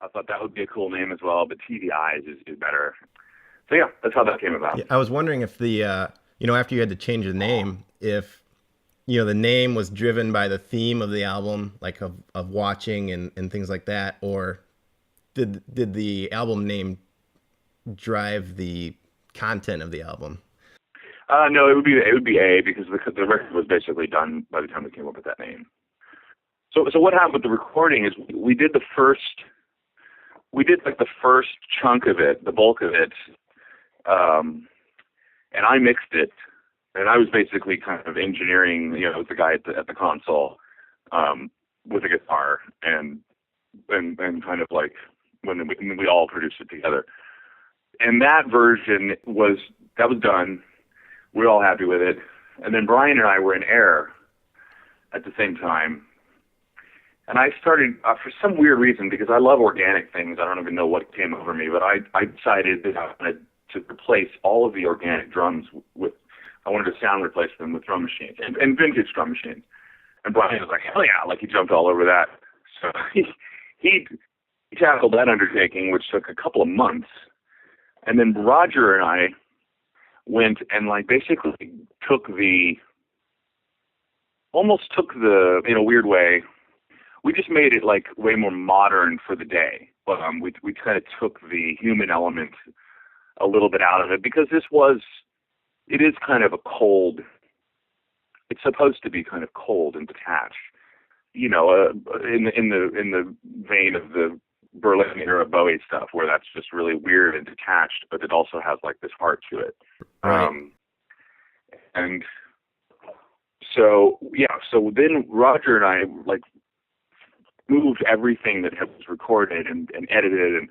I thought that would be a cool name as well, but TV Eyes is better. So yeah, that's how that came about. Yeah, I was wondering if after you had to change the name, if the name was driven by the theme of the album, like of watching and things like that, or did the album name drive the content of the album? No, it would be A, because the record was basically done by the time we came up with that name. So what happened with the recording is we did like the first chunk of it, the bulk of it, and I mixed it, and I was basically kind of engineering, with the guy at the console, with a guitar, and kind of like when we all produced it together. And that version was done. We were all happy with it. And then Brian and I were in Air at the same time. And I started, for some weird reason, because I love organic things, I don't even know what came over me, but I decided that I wanted to replace all of the organic drums I wanted to sound replace them with drum machines, and vintage drum machines. And Brian was like, hell yeah, like he jumped all over that. So he tackled that undertaking, which took a couple of months. And then Roger and I went and basically almost took the, in a weird way, we just made it way more modern for the day. But we kind of took the human element a little bit out of it, because it is kind of it's supposed to be kind of cold and detached, in the vein of the Berlin era Bowie stuff, where that's just really weird and detached, but it also has this heart to it. Right. And so then Roger and I moved everything that was recorded and edited and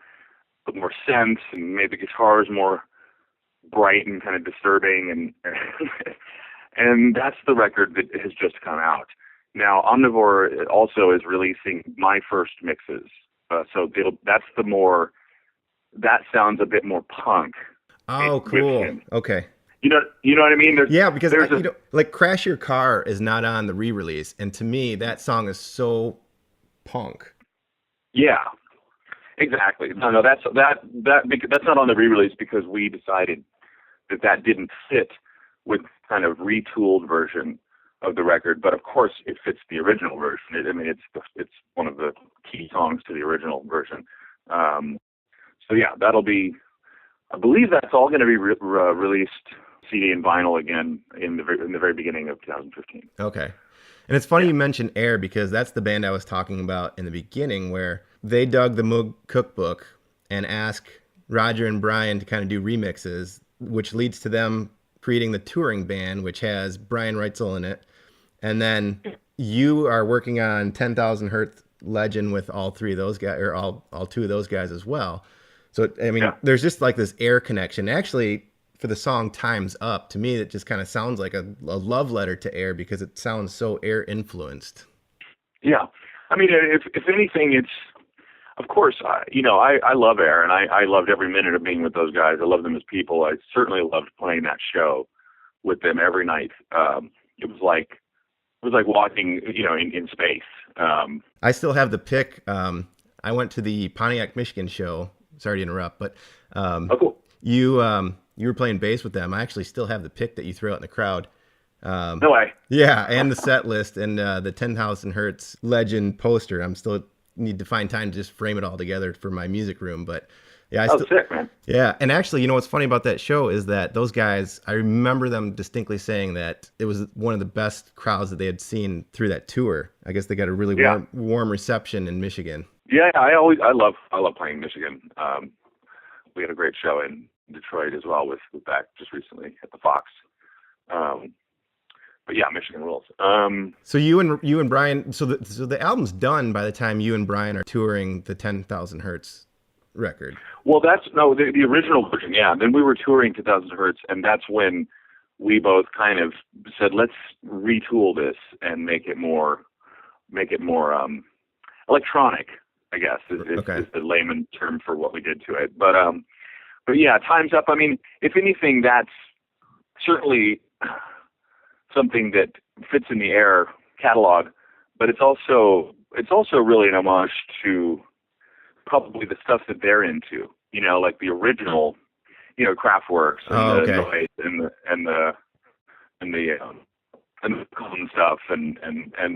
put more sense and made the guitars more bright and kind of disturbing, and and that's the record that has just come out. Now Omnivore also is releasing my first mixes. So that sounds a bit more punk. Oh, cool. Okay. You know what I mean? Because Crash Your Car is not on the re-release, and to me that song is so punk. Yeah, exactly. No, that's not on the re-release, because we decided that didn't fit with kind of retooled version of the record, but of course it fits the original version. It's one of the key songs to the original version. So yeah, that'll be. I believe that's all going to be released CD and vinyl again in the very beginning of 2015. Okay, and it's funny you mentioned Air, because that's the band I was talking about in the beginning, where they dug the Moog cookbook and asked Roger and Brian to kind of do remixes, which leads to them creating the touring band, which has Brian Reitzell in it. And then you are working on 10,000 Hertz Legend with all three of those guys, or all two of those guys as well. So, there's just this Air connection. Actually, for the song Time's Up, to me, it just kind of sounds like a love letter to Air, because it sounds so Air influenced. Yeah. If anything, it's, of course, I love Air, and I loved every minute of being with those guys. I love them as people. I certainly loved playing that show with them every night. It was like walking, in space. I still have the pick. I went to the Pontiac, Michigan show. Sorry to interrupt, but cool. You were playing bass with them. I actually still have the pick that you threw out in the crowd. No way. Yeah, and the set list and the 10,000 Hertz Legend poster. I'm still need to find time to just frame it all together for my music room, but yeah, sick, man. Yeah, and actually, what's funny about that show is that those guys, I remember them distinctly saying that it was one of the best crowds that they had seen through that tour. I guess they got a really warm reception in Michigan. Yeah, I love playing Michigan. We had a great show in Detroit as well with back just recently at the Fox. But yeah, Michigan rules. So you and Brian, so the album's done by the time you and Brian are touring the 10,000 Hertz record. Well, the original version. Yeah. Then we were touring 10,000 Hertz, and that's when we both kind of said, let's retool this and make it more electronic, I guess is the layman term for what we did to it. But yeah, Time's Up. If anything, that's certainly something that fits in the Air catalog, but it's also really an homage to probably the stuff that they're into, like the original, Kraftwerks and the noise and the cone stuff and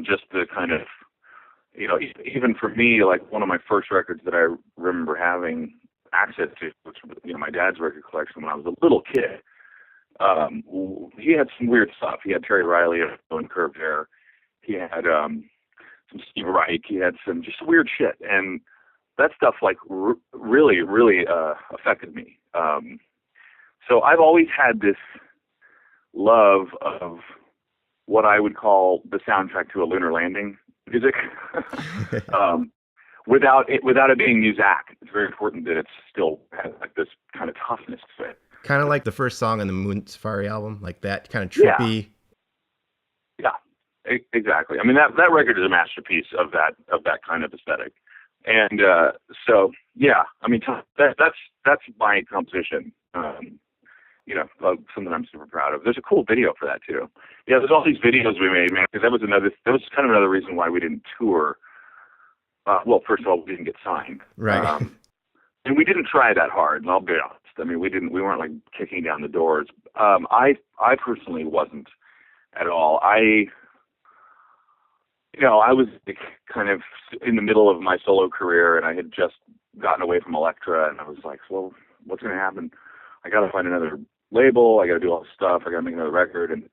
just the kind of, even for me, like one of my first records that I remember having access to, which was, my dad's record collection when I was a little kid. He had some weird stuff. He had Terry Riley and Curved Hair. He had some Steve Reich. He had some just weird shit, and that stuff like really, really affected me. So I've always had this love of what I would call the soundtrack to a lunar landing music. Without it being Muzak, it's very important that it still has like this kind of toughness to it. Kind of like the first song on the Moon Safari album, like that kind of trippy. Yeah, exactly. I mean, that record is a masterpiece of that kind of aesthetic. And so, yeah, I mean, that's my composition. Something I'm super proud of. There's a cool video for that too. Yeah, there's all these videos we made, man, because that was kind of another reason why we didn't tour. Well, first of all, we didn't get signed. Right. And we didn't try that hard, and I'll be honest. I mean, we weren't like kicking down the doors. I personally wasn't at all. I was like kind of in the middle of my solo career, and I had just gotten away from Elektra, and I was like, well, what's going to happen? I got to find another label. I got to do all this stuff. I got to make another record. And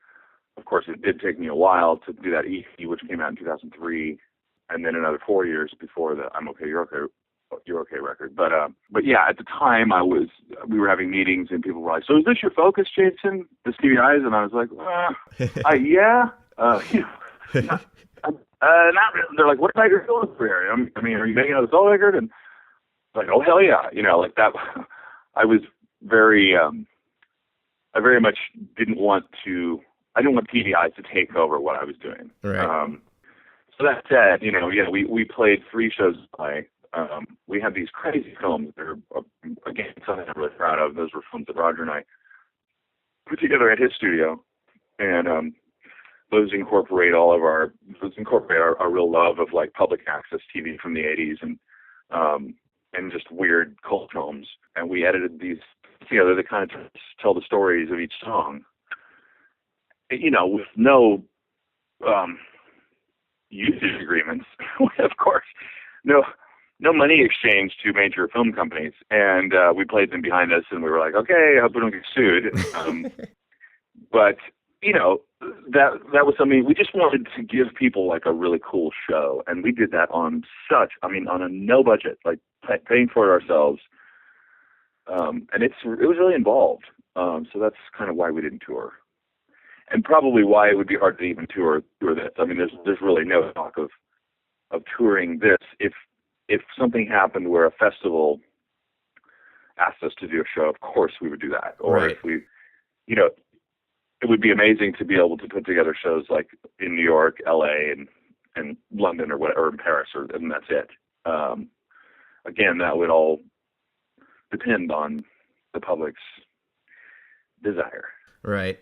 of course, it did take me a while to do that EP, which came out in 2003, and then another 4 years before the I'm Okay, You're Okay record. But yeah, at the time we were having meetings and people were like, so is this your focus, Jason? The Stevie Eyes? And I was like, yeah. Not really. They're like, what about your solo career? I mean, are you making another solo record? And like, oh hell yeah, like that. I was very, I very much didn't want TV Eyes to take over what I was doing. Right. So that said, we played 3 shows to play. We had these crazy films that are, again, something I'm really proud of. Those were films that Roger and I put together at his studio. And those incorporate our real love of like public access TV from the 80s and just weird cult films. And we edited these together to kind of tell the stories of each song, with no usage agreements, of course, no money exchange to major film companies. And we played them behind us, and we were like, okay, I hope we don't get sued. But that was something we just wanted to give people like a really cool show, and we did that on a no budget, like paying for it ourselves. And it was really involved. So that's kind of why we didn't tour, and probably why it would be hard to even tour this. I mean, there's really no talk of touring this. If something happened where a festival asked us to do a show, of course we would do that. Or right. If we, it would be amazing to be able to put together shows like in New York, LA, and London or whatever, or in Paris, and that's it. Again, that would all depend on the public's desire. Right.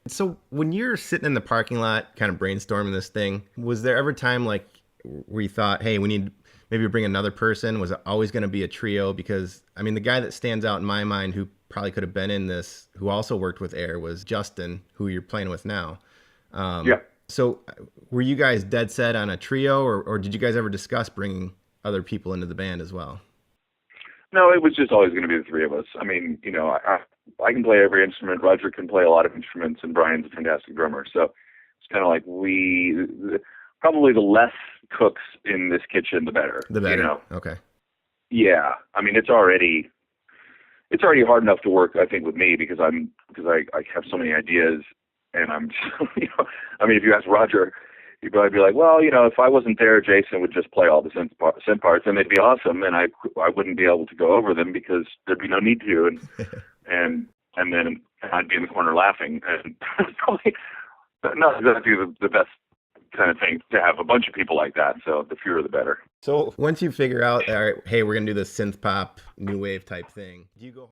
So when you're sitting in the parking lot kind of brainstorming this thing, was there ever a time like where you thought, hey, we need maybe bring another person? Was it always going to be a trio? Because, I mean, the guy that stands out in my mind who probably could have been in this, who also worked with Air, was Justin, who you're playing with now. Yeah. So were you guys dead set on a trio, or did you guys ever discuss bringing other people into the band as well? No, it was just always going to be the 3 of us. I mean, I can play every instrument. Roger can play a lot of instruments, and Brian's a fantastic drummer. So it's kind of like probably the less cooks in this kitchen, the better. The better. Okay. Yeah. I mean, it's already hard enough to work, I think, with me because I have so many ideas, and I'm just, I mean, if you ask Roger, he'd probably be like, well, if I wasn't there, Jason would just play all the synth parts, and they'd be awesome, and I wouldn't be able to go over them because there'd be no need to, and then I'd be in the corner laughing, and probably not exactly the best kind of thing to have a bunch of people like that. So the fewer the better. So once you figure out, all right, hey, we're gonna do this synth pop new wave type thing, do you go